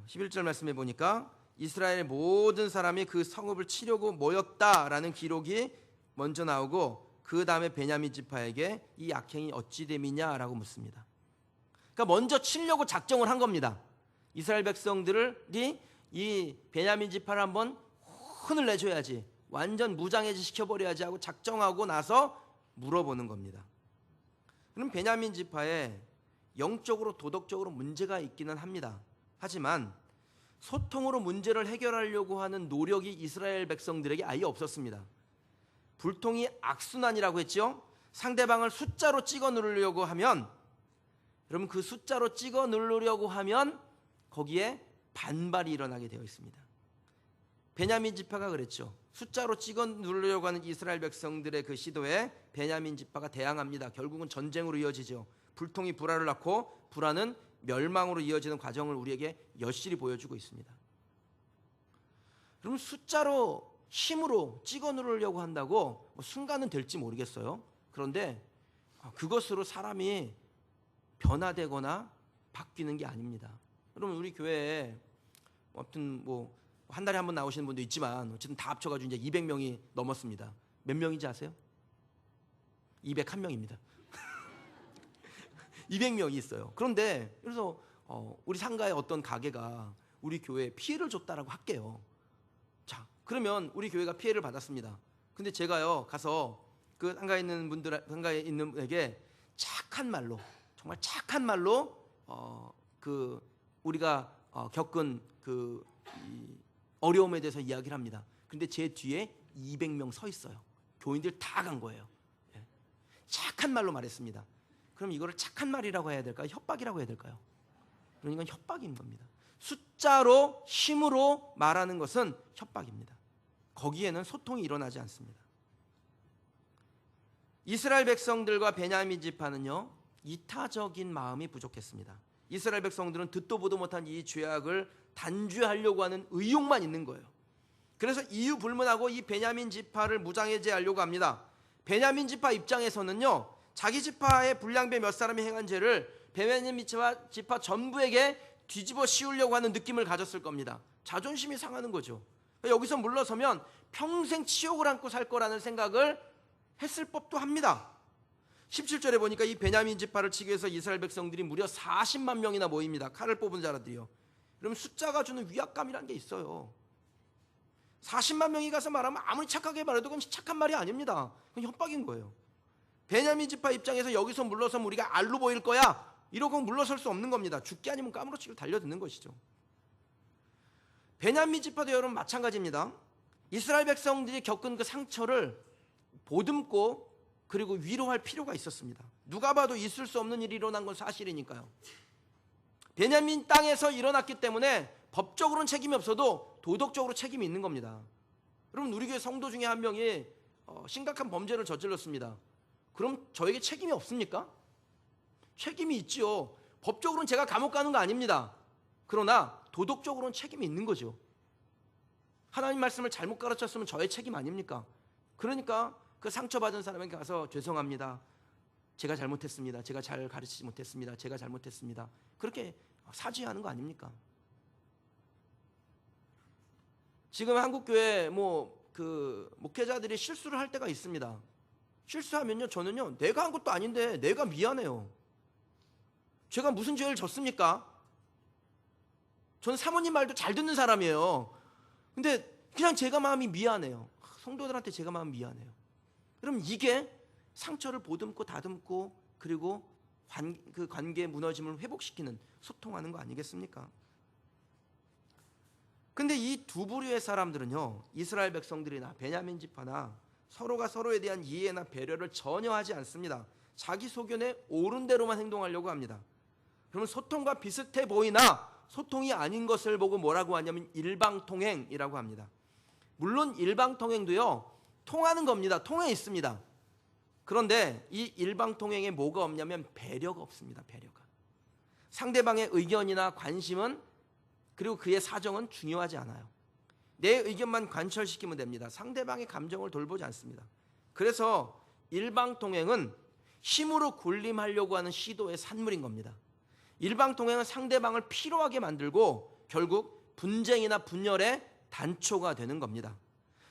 11절 말씀에 보니까 이스라엘 모든 사람이 그 성읍을 치려고 모였다라는 기록이 먼저 나오고, 그 다음에 베냐민 지파에게 이 악행이 어찌 됨이냐라고 묻습니다. 그러니까 먼저 치려고 작정을 한 겁니다. 이스라엘 백성들이 이 베냐민 지파를 한번 혼을 내줘야지, 완전 무장해제 시켜버려야지 하고 작정하고 나서 물어보는 겁니다. 그럼 베냐민 지파에 영적으로 도덕적으로 문제가 있기는 합니다. 하지만 소통으로 문제를 해결하려고 하는 노력이 이스라엘 백성들에게 아예 없었습니다. 불통이 악순환이라고 했죠. 상대방을 숫자로 찍어 누르려고 하면, 여러분, 그 숫자로 찍어 누르려고 하면 거기에 반발이 일어나게 되어 있습니다. 베냐민 지파가 그랬죠. 숫자로 찍어 누르려고 하는 이스라엘 백성들의 그 시도에 베냐민 지파가 대항합니다. 결국은 전쟁으로 이어지죠. 불통이 불화를 낳고 불화는 멸망으로 이어지는 과정을 우리에게 여실히 보여주고 있습니다. 그러면 숫자로 힘으로 찍어 누르려고 한다고 순간은 될지 모르겠어요. 그런데 그것으로 사람이 변화되거나 바뀌는 게 아닙니다. 여러분, 우리 교회에 아무튼 뭐 한 달에 한 번 나오시는 분도 있지만 어쨌든 다 합쳐가지고 이제 200명이 넘었습니다. 몇 명인지 아세요? 201명입니다. 200명이 있어요. 그런데 그래서 우리 상가의 어떤 가게가 우리 교회에 피해를 줬다라고 할게요. 자, 그러면 우리 교회가 피해를 받았습니다. 근데 제가요 가서 그 상가에 있는 분에게 착한 말로, 정말 착한 말로 그 우리가 겪은 그 어려움에 대해서 이야기를 합니다. 근데 제 뒤에 200명 서 있어요. 교인들 다 간 거예요. 착한 말로 말했습니다. 그럼 이거를 착한 말이라고 해야 될까요? 협박이라고 해야 될까요? 그러니까 협박인 겁니다. 숫자로, 힘으로 말하는 것은 협박입니다. 거기에는 소통이 일어나지 않습니다. 이스라엘 백성들과 베냐민 지파는요, 이타적인 마음이 부족했습니다. 이스라엘 백성들은 듣도 보도 못한 이 죄악을 단죄하려고 하는 의욕만 있는 거예요. 그래서 이유 불문하고 이 베냐민 지파를 무장해제하려고 합니다. 베냐민 지파 입장에서는요, 자기 지파의 불량배 몇 사람이 행한 죄를 베냐민 지파 전부에게 뒤집어 씌우려고 하는 느낌을 가졌을 겁니다. 자존심이 상하는 거죠. 여기서 물러서면 평생 치욕을 안고 살 거라는 생각을 했을 법도 합니다. 17절에 보니까 이 베냐민 지파를 치기 위해서 이스라엘 백성들이 무려 40만 명이나 모입니다. 칼을 뽑은 자라들이요. 그러면 숫자가 주는 위압감이라는 게 있어요. 40만 명이 가서 말하면 아무리 착하게 말해도 그건 착한 말이 아닙니다. 그건 협박인 거예요. 베냐민 지파 입장에서 여기서 물러서면 우리가 알로 보일 거야, 이러고 물러설 수 없는 겁니다. 죽기 아니면 까무러치기로 달려드는 것이죠. 베냐민 지파도 여러분 마찬가지입니다. 이스라엘 백성들이 겪은 그 상처를 보듬고 그리고 위로할 필요가 있었습니다. 누가 봐도 있을 수 없는 일이 일어난 건 사실이니까요. 베냐민 땅에서 일어났기 때문에 법적으로는 책임이 없어도 도덕적으로 책임이 있는 겁니다. 여러분, 우리 교회 성도 중에 한 명이 심각한 범죄를 저질렀습니다. 그럼 저에게 책임이 없습니까? 책임이 있지요. 법적으로는 제가 감옥 가는 거 아닙니다. 그러나 도덕적으로는 책임이 있는 거죠. 하나님 말씀을 잘못 가르쳤으면 저의 책임 아닙니까? 그러니까 그 상처받은 사람에게 가서 죄송합니다, 제가 잘못했습니다, 제가 잘 가르치지 못했습니다, 제가 잘못했습니다, 그렇게 사죄하는 거 아닙니까? 지금 한국교회 그 목회자들이 실수를 할 때가 있습니다. 실수하면요, 저는요, 내가 한 것도 아닌데 내가 미안해요. 제가 무슨 죄를 졌습니까? 저는 사모님 말도 잘 듣는 사람이에요. 근데 그냥 제가 마음이 미안해요. 성도들한테 제가 마음 미안해요. 그럼 이게 상처를 보듬고 다듬고 그리고 그 관계의 무너짐을 회복시키는, 소통하는 거 아니겠습니까? 근데 이 두 부류의 사람들은요, 이스라엘 백성들이나 베냐민 지파나 서로가 서로에 대한 이해나 배려를 전혀 하지 않습니다. 자기 소견에 옳은 대로만 행동하려고 합니다. 그러면 소통과 비슷해 보이나 소통이 아닌 것을 보고 뭐라고 하냐면 일방통행이라고 합니다. 물론 일방통행도요, 통하는 겁니다. 통해 있습니다. 그런데 이 일방통행에 뭐가 없냐면 배려가 없습니다. 배려가. 상대방의 의견이나 관심은, 그리고 그의 사정은 중요하지 않아요. 내 의견만 관철시키면 됩니다. 상대방의 감정을 돌보지 않습니다. 그래서 일방통행은 힘으로 군림하려고 하는 시도의 산물인 겁니다. 일방통행은 상대방을 피로하게 만들고 결국 분쟁이나 분열의 단초가 되는 겁니다.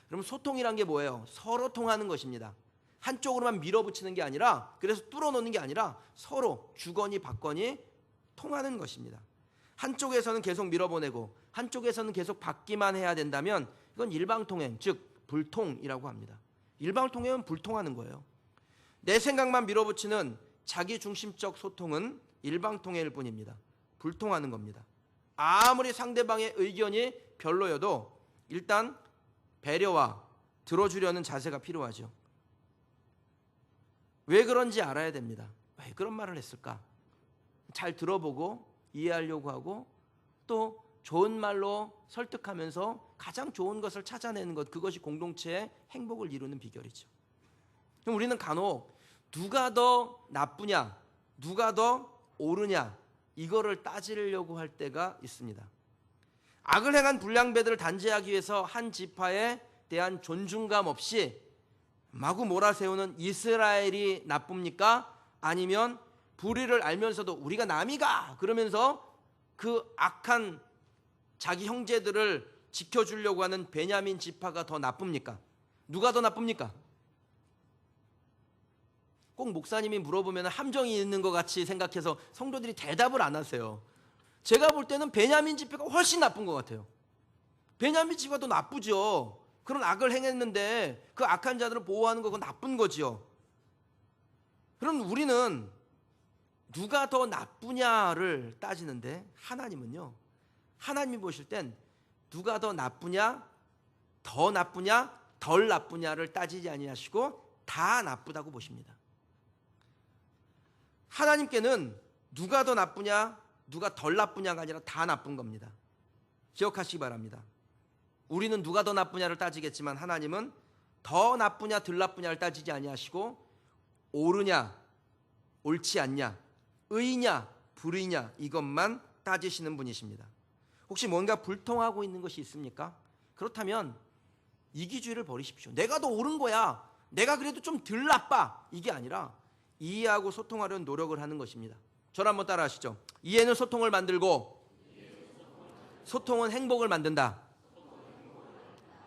그럼 소통이란 게 뭐예요? 서로 통하는 것입니다. 한쪽으로만 밀어붙이는 게 아니라, 그래서 뚫어놓는 게 아니라 서로 주거니 받거니 통하는 것입니다. 한쪽에서는 계속 밀어보내고 한쪽에서는 계속 받기만 해야 된다면 이건 일방통행, 즉 불통이라고 합니다. 일방통행은 불통하는 거예요. 내 생각만 밀어붙이는 자기중심적 소통은 일방통행일 뿐입니다. 불통하는 겁니다. 아무리 상대방의 의견이 별로여도 일단 배려와 들어주려는 자세가 필요하죠. 왜 그런지 알아야 됩니다. 왜 그런 말을 했을까? 잘 들어보고 이해하려고 하고 또 좋은 말로 설득하면서 가장 좋은 것을 찾아내는 것, 그것이 공동체의 행복을 이루는 비결이죠. 그럼 우리는 간혹 누가 더 나쁘냐, 누가 더 옳으냐, 이거를 따지려고 할 때가 있습니다. 악을 행한 불량배들을 단죄하기 위해서 한 지파에 대한 존중감 없이 마구 몰아세우는 이스라엘이 나쁩니까? 아니면 불의를 알면서도 우리가 남이가 그러면서 그 악한 자기 형제들을 지켜주려고 하는 베냐민 지파가 더 나쁩니까? 누가 더 나쁩니까? 꼭 목사님이 물어보면 함정이 있는 것 같이 생각해서 성도들이 대답을 안 하세요. 제가 볼 때는 베냐민 지파가 훨씬 나쁜 것 같아요. 베냐민 지파가 더 나쁘죠. 그런 악을 행했는데 그 악한 자들을 보호하는 건 나쁜 거지요. 그럼 우리는 누가 더 나쁘냐를 따지는데 하나님은요, 하나님이 보실 땐 누가 더 나쁘냐, 덜 나쁘냐를 따지지 아니하시고 다 나쁘다고 보십니다. 하나님께는 누가 더 나쁘냐, 누가 덜 나쁘냐가 아니라 다 나쁜 겁니다. 기억하시기 바랍니다. 우리는 누가 더 나쁘냐를 따지겠지만 하나님은 더 나쁘냐 덜 나쁘냐를 따지지 아니하시고 옳으냐 옳지 않냐, 의냐 불의냐 이것만 따지시는 분이십니다. 혹시 뭔가 불통하고 있는 것이 있습니까? 그렇다면 이기주의를 버리십시오. 내가 더 옳은 거야, 내가 그래도 좀 덜 나빠, 이게 아니라 이해하고 소통하려는 노력을 하는 것입니다. 저를 한번 따라 하시죠. 이해는 소통을 만들고 소통은 행복을 만든다.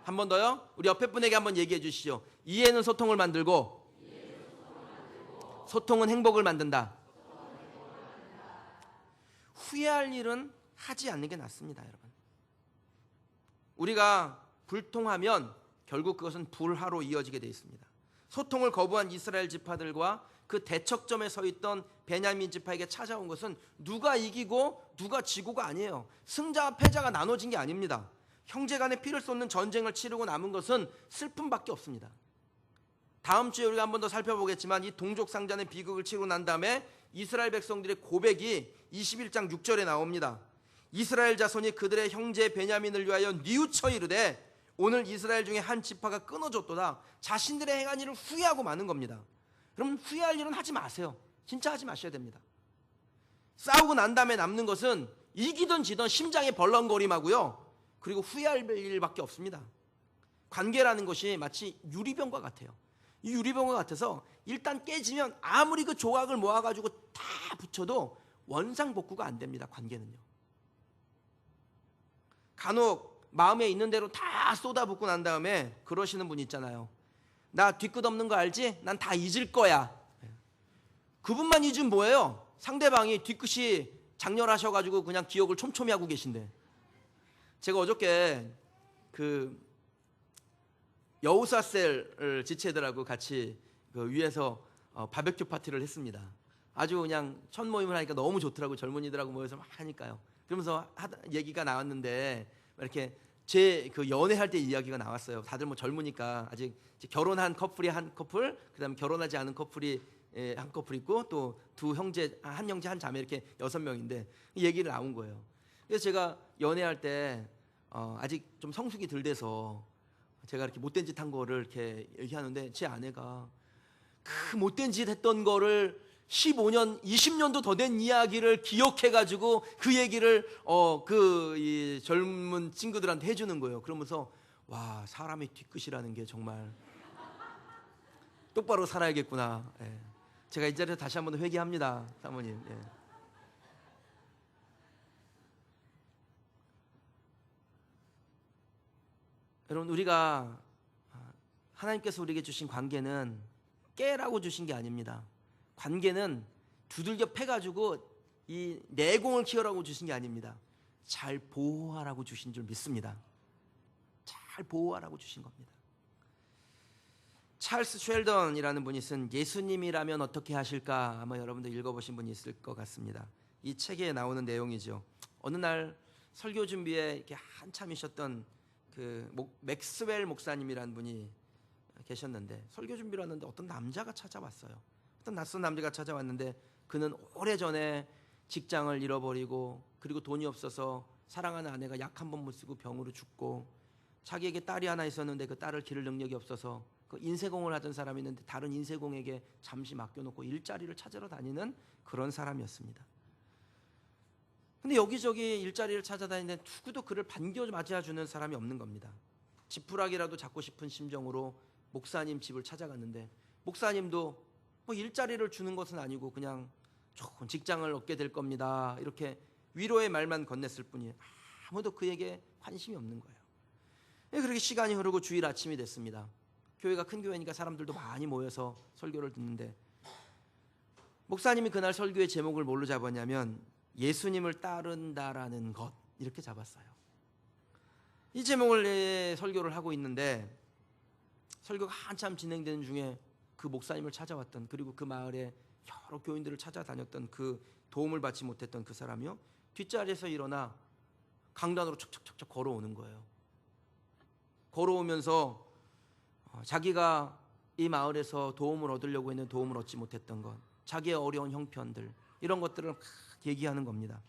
한 번 더요. 우리 옆에 분에게 한번 얘기해 주시죠. 이해는 소통을 만들고 소통은 행복을 만든다. 후회할 일은 하지 않는 게 낫습니다, 여러분. 우리가 불통하면 결국 그것은 불화로 이어지게 되어 있습니다. 소통을 거부한 이스라엘 지파들과 그 대척점에 서 있던 베냐민 지파에게 찾아온 것은 누가 이기고 누가 지고가 아니에요. 승자와 패자가 나눠진 게 아닙니다. 형제간에 피를 쏟는 전쟁을 치르고 남은 것은 슬픔밖에 없습니다. 다음 주에 우리가 한 번 더 살펴보겠지만 이 동족 상잔의 비극을 치르고 난 다음에 이스라엘 백성들의 고백이 21장 6절에 나옵니다. 이스라엘 자손이 그들의 형제 베냐민을 위하여 뉘우쳐 이르되 오늘 이스라엘 중에 한 지파가 끊어졌도다. 자신들의 행한 일을 후회하고 마는 겁니다. 그럼 후회할 일은 하지 마세요. 진짜 하지 마셔야 됩니다. 싸우고 난 다음에 남는 것은 이기든 지든 심장의 벌렁거림하고요, 그리고 후회할 일밖에 없습니다. 관계라는 것이 마치 유리병과 같아요. 이 유리병과 같아서 일단 깨지면 아무리 그 조각을 모아가지고 다 붙여도 원상복구가 안 됩니다. 관계는요. 간혹 마음에 있는 대로 다 쏟아붓고 난 다음에 그러시는 분 있잖아요. 나 뒤끝 없는 거 알지? 난 다 잊을 거야. 그분만 잊으면 뭐예요? 상대방이 뒤끝이 장렬하셔가지고 그냥 기억을 촘촘히 하고 계신데. 제가 어저께 그 여우사셀 지체들하고 같이 그 위에서 바베큐 파티를 했습니다. 아주 그냥 첫 모임을 하니까 너무 좋더라고요. 젊은이들하고 모여서 막 하니까요. 그러면서 얘기가 나왔는데 이렇게 제 그 연애할 때 이야기가 나왔어요. 다들 뭐 젊으니까 아직 결혼한 커플이 한 커플, 그다음에 결혼하지 않은 커플이 한 커플 있고 또 두 형제, 한 형제 한 자매 이렇게 6명인데 얘기를 나온 거예요. 그래서 제가 연애할 때 아직 좀 성숙이 덜 돼서 제가 이렇게 못된 짓 한 거를 이렇게 얘기하는데 제 아내가 그 못된 짓 했던 거를 15년, 20년도 더 된 이야기를 기억해가지고 그 얘기를 이 젊은 친구들한테 해주는 거예요. 그러면서 와, 사람의 뒤끝이라는 게 정말 똑바로 살아야겠구나. 예. 제가 이 자리에서 다시 한번 회개합니다, 사모님. 예. 여러분, 우리가 하나님께서 우리에게 주신 관계는 깨라고 주신 게 아닙니다. 관계는 두들겨 패가지고 이 내공을 키우라고 주신 게 아닙니다. 잘 보호하라고 주신 줄 믿습니다. 잘 보호하라고 주신 겁니다. 찰스 쉘던이라는 분이 쓴 예수님이라면 어떻게 하실까, 아마 여러분들 읽어보신 분이 있을 것 같습니다. 이 책에 나오는 내용이죠. 어느 날 설교 준비에 이렇게 한참이셨던 그 맥스웰 목사님이라는 분이 계셨는데 설교 준비를 하는데 어떤 남자가 찾아왔어요. 어떤 낯선 남자가 찾아왔는데 그는 오래전에 직장을 잃어버리고 그리고 돈이 없어서 사랑하는 아내가 약 한 번 못 쓰고 병으로 죽고 자기에게 딸이 하나 있었는데 그 딸을 기를 능력이 없어서 그 인쇄공을 하던 사람이 있는데 다른 인쇄공에게 잠시 맡겨놓고 일자리를 찾으러 다니는 그런 사람이었습니다. 근데 여기저기 일자리를 찾아다니는데 누구도 그를 반겨 맞아주는 사람이 없는 겁니다. 지푸라기라도 잡고 싶은 심정으로 목사님 집을 찾아갔는데 목사님도 뭐 일자리를 주는 것은 아니고 그냥 좋은 직장을 얻게 될 겁니다. 이렇게 위로의 말만 건넸을 뿐이에요. 아무도 그에게 관심이 없는 거예요. 그렇게 시간이 흐르고 주일 아침이 됐습니다. 교회가 큰 교회니까 사람들도 많이 모여서 설교를 듣는데 목사님이 그날 설교의 제목을 뭘로 잡았냐면 예수님을 따른다라는 것, 이렇게 잡았어요. 이 제목을 내 설교를 하고 있는데 설교가 한참 진행되는 중에 그 목사님을 찾아왔던, 그리고 그 마을에 여러 교인들을 찾아다녔던, 그 도움을 받지 못했던 그 사람이요, 뒷자리에서 일어나 강단으로 척척척척 걸어오는 거예요. 걸어오면서 자기가 이 마을에서 도움을 얻으려고 했는 도움을 얻지 못했던 것, 자기의 어려운 형편들, 이런 것들을 막 얘기하는 겁니다.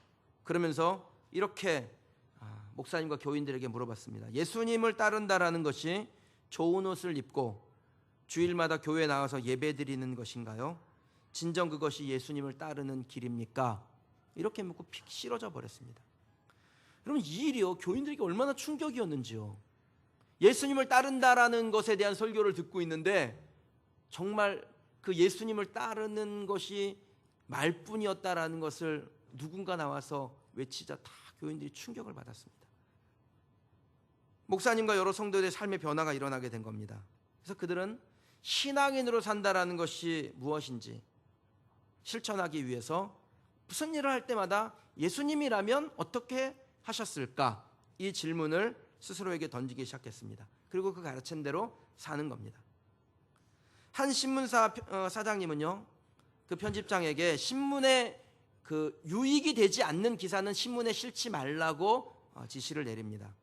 그러면서 이렇게 목사님과 교인들에게 물어봤습니다. 예수님을 따른다라는 것이 좋은 옷을 입고 주일마다 교회에 나와서 예배드리는 것인가요? 진정 그것이 예수님을 따르는 길입니까? 이렇게 묻고 픽 싫어져 버렸습니다. 여러분, 이 일이요, 교인들에게 얼마나 충격이었는지요. 예수님을 따른다라는 것에 대한 설교를 듣고 있는데 정말 그 예수님을 따르는 것이 말뿐이었다라는 것을 누군가 나와서 외치자 다 교인들이 충격을 받았습니다. 목사님과 여러 성도들의 삶의 변화가 일어나게 된 겁니다. 그래서 그들은 신앙인으로 산다라는 것이 무엇인지 실천하기 위해서 무슨 일을 할 때마다 예수님이라면 어떻게 하셨을까? 이 질문을 스스로에게 던지기 시작했습니다. 그리고 그 가르친 대로 사는 겁니다. 한 신문사 사장님은요, 그 편집장에게 신문에 그 유익이 되지 않는 기사는 신문에 실지 말라고 지시를 내립니다.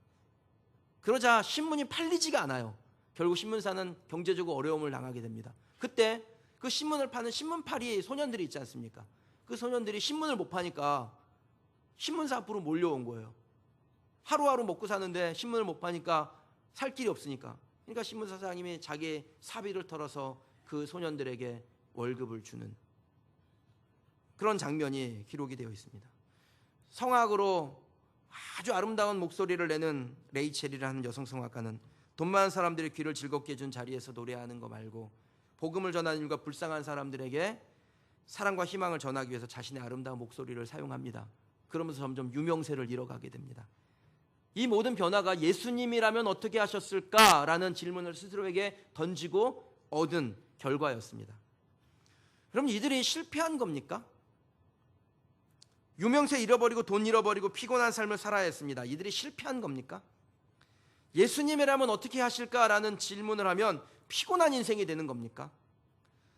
그러자 신문이 팔리지가 않아요. 결국 신문사는 경제적으로 어려움을 당하게 됩니다. 그때 그 신문을 파는 신문팔이 소년들이 있지 않습니까? 그 소년들이 신문을 못 파니까 신문사 앞으로 몰려온 거예요. 하루하루 먹고 사는데 신문을 못 파니까 살 길이 없으니까. 그러니까 신문사 사장님이 자기 사비를 털어서 그 소년들에게 월급을 주는 그런 장면이 기록이 되어 있습니다. 성악으로 아주 아름다운 목소리를 내는 레이첼이라는 여성 성악가는 돈 많은 사람들의 귀를 즐겁게 해준 자리에서 노래하는 거 말고 복음을 전하는 일과 불쌍한 사람들에게 사랑과 희망을 전하기 위해서 자신의 아름다운 목소리를 사용합니다. 그러면서 점점 유명세를 잃어가게 됩니다. 이 모든 변화가 예수님이라면 어떻게 하셨을까라는 질문을 스스로에게 던지고 얻은 결과였습니다. 그럼 이들이 실패한 겁니까? 유명세 잃어버리고 돈 잃어버리고 피곤한 삶을 살아야 했습니다. 이들이 실패한 겁니까? 예수님이라면 어떻게 하실까라는 질문을 하면 피곤한 인생이 되는 겁니까?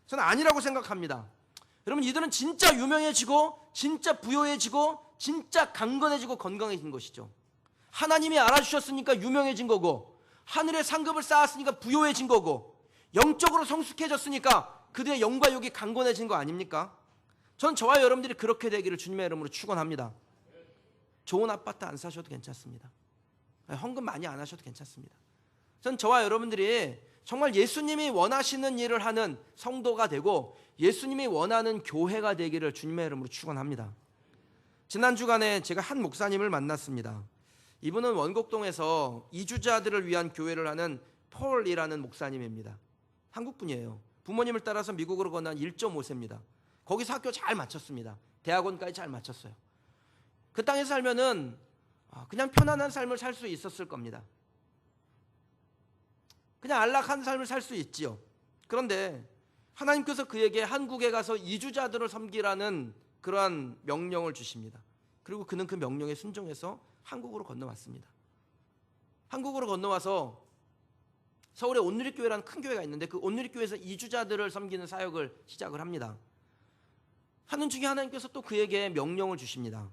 저는 아니라고 생각합니다. 여러분, 이들은 진짜 유명해지고 진짜 부유해지고 진짜 강건해지고 건강해진 것이죠. 하나님이 알아주셨으니까 유명해진 거고, 하늘의 상급을 쌓았으니까 부유해진 거고, 영적으로 성숙해졌으니까 그들의 영과 육이 강건해진 거 아닙니까? 전 저와 여러분들이 그렇게 되기를 주님의 이름으로 축원합니다. 좋은 아파트 안 사셔도 괜찮습니다. 헌금 많이 안 하셔도 괜찮습니다. 전 저와 여러분들이 정말 예수님이 원하시는 일을 하는 성도가 되고 예수님이 원하는 교회가 되기를 주님의 이름으로 축원합니다. 지난 주간에 제가 한 목사님을 만났습니다. 이분은 원곡동에서 이주자들을 위한 교회를 하는 폴이라는 목사님입니다. 한국분이에요. 부모님을 따라서 미국으로 건넌 1.5세입니다. 거기서 학교 잘 마쳤습니다. 대학원까지 잘 마쳤어요. 그 땅에 살면은 그냥 편안한 삶을 살 수 있었을 겁니다. 그냥 안락한 삶을 살 수 있지요. 그런데 하나님께서 그에게 한국에 가서 이주자들을 섬기라는 그러한 명령을 주십니다. 그리고 그는 그 명령에 순종해서 한국으로 건너왔습니다. 한국으로 건너와서 서울에 온누리교회라는 큰 교회가 있는데 그 온누리교회에서 이주자들을 섬기는 사역을 시작을 합니다. 하는 중에 하나님께서 또 그에게 명령을 주십니다.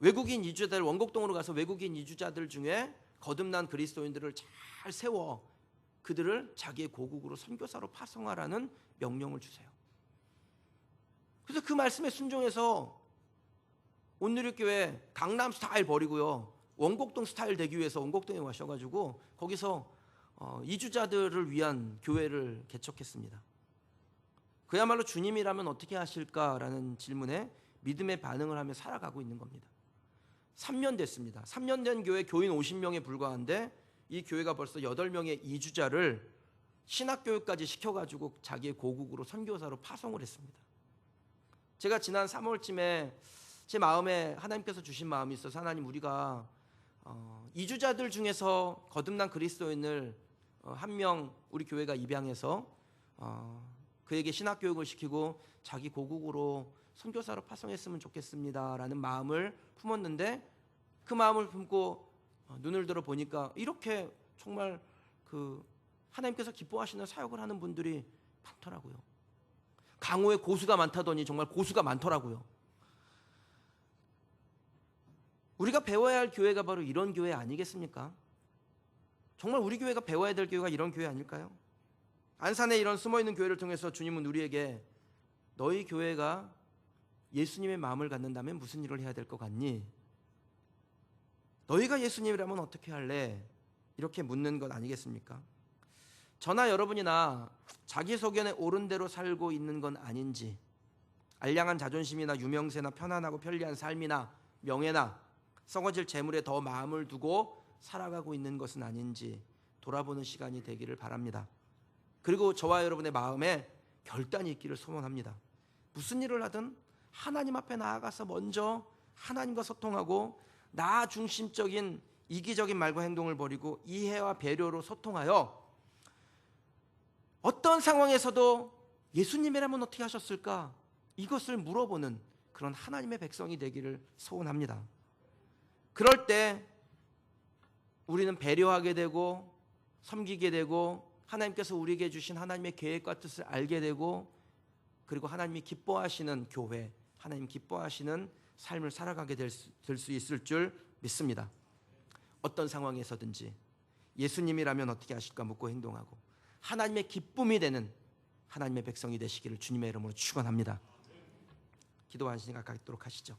외국인 이주자들, 원곡동으로 가서 외국인 이주자들 중에 거듭난 그리스도인들을 잘 세워 그들을 자기의 고국으로 선교사로 파송하라는 명령을 주세요. 그래서 그 말씀에 순종해서 온누리교회 강남 스타일 버리고요, 원곡동 스타일 되기 위해서 원곡동에 와셔가지고 거기서 이주자들을 위한 교회를 개척했습니다. 그야말로 주님이라면 어떻게 하실까라는 질문에 믿음의 반응을 하며 살아가고 있는 겁니다. 3년 됐습니다. 3년 된 교회 교인 50명에 불과한데 이 교회가 벌써 8명의 이주자를 신학교육까지 시켜가지고 자기의 고국으로 선교사로 파송을 했습니다. 제가 지난 3월쯤에 제 마음에 하나님께서 주신 마음이 있어서, 하나님, 우리가 이주자들 중에서 거듭난 그리스도인을 한 명 우리 교회가 입양해서 그에게 신학교육을 시키고 자기 고국으로 선교사로 파송했으면 좋겠습니다라는 마음을 품었는데, 그 마음을 품고 눈을 들어 보니까 이렇게 정말 하나님께서 기뻐하시는 사역을 하는 분들이 많더라고요. 강호에 고수가 많다더니 정말 고수가 많더라고요. 우리가 배워야 할 교회가 바로 이런 교회 아니겠습니까? 정말 우리 교회가 배워야 될 교회가 이런 교회 아닐까요? 안산에 이런 숨어있는 교회를 통해서 주님은 우리에게, 너희 교회가 예수님의 마음을 갖는다면 무슨 일을 해야 될 것 같니? 너희가 예수님이라면 어떻게 할래? 이렇게 묻는 것 아니겠습니까? 저나 여러분이나 자기 소견에 옳은 대로 살고 있는 건 아닌지, 알량한 자존심이나 유명세나 편안하고 편리한 삶이나 명예나 썩어질 재물에 더 마음을 두고 살아가고 있는 것은 아닌지 돌아보는 시간이 되기를 바랍니다. 그리고 저와 여러분의 마음에 결단이 있기를 소원합니다. 무슨 일을 하든 하나님 앞에 나아가서 먼저 하나님과 소통하고, 나 중심적인 이기적인 말과 행동을 버리고 이해와 배려로 소통하여 어떤 상황에서도 예수님이라면 어떻게 하셨을까? 이것을 물어보는 그런 하나님의 백성이 되기를 소원합니다. 그럴 때 우리는 배려하게 되고 섬기게 되고, 하나님께서 우리에게 주신 하나님의 계획과 뜻을 알게 되고, 그리고 하나님이 기뻐하시는 교회, 하나님 기뻐하시는 삶을 살아가게 될 수 있을 줄 믿습니다. 어떤 상황에서든지 예수님이라면 어떻게 하실까 묻고 행동하고 하나님의 기쁨이 되는 하나님의 백성이 되시기를 주님의 이름으로 축원합니다. 기도하는 시간 갖도록 하시죠.